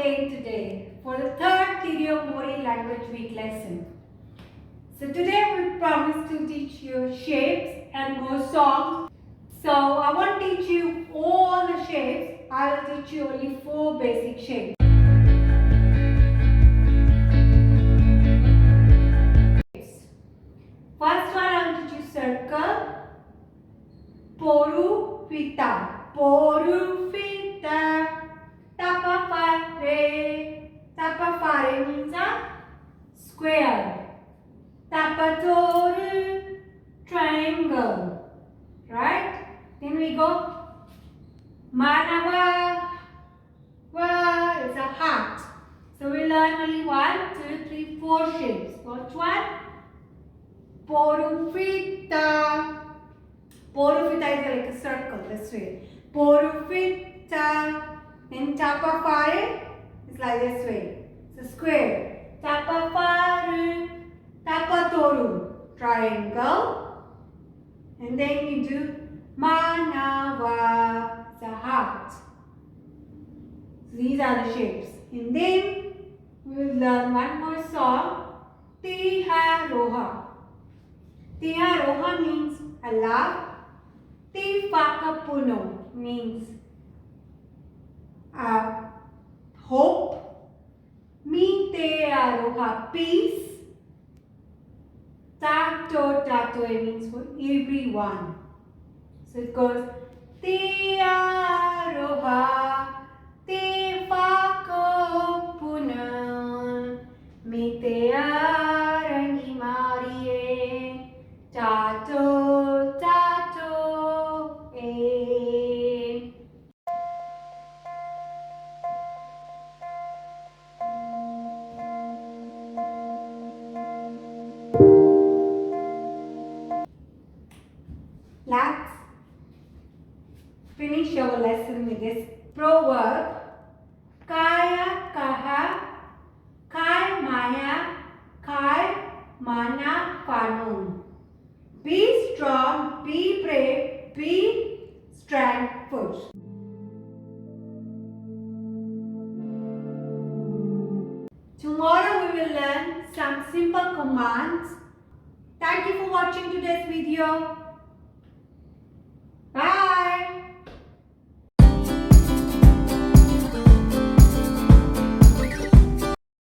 again today for the third video Māori language week lesson. So today we promise to teach you shapes and more songs. So I won't teach you all the shapes, I will teach you only 4 basic shapes. First one I will teach you circle. Poru fita. Poru fita. Tapafare. Tapafare means a square. Tapatoru, triangle. Right? Then we go Manawa. Wa is a heart. So we learn only 1, 2, 3, 4 shapes. Which one? Porufita. Porufita is like a circle this way. Porufita. Then tapafare is like this way. It's a square. Tapafaru. Tapatoru. Triangle. And then you do Manawa. It's a heart. So these are the shapes. And then we will learn one more song. Te Aroha. Te Aroha means I love. Te Whakapuno means hope. Me Te Aroha, peace. Tato tato, it means for everyone. So it goes Te Aroha, Te Whakapuno, Me Te Arangi Māori, Tato tato e. Let's finish our lesson with this proverb. Kaya kaha, kai maya, kai mana whānau. Be strong, be brave, be strengthful. Tomorrow we will learn some simple commands. Thank you for watching today's video.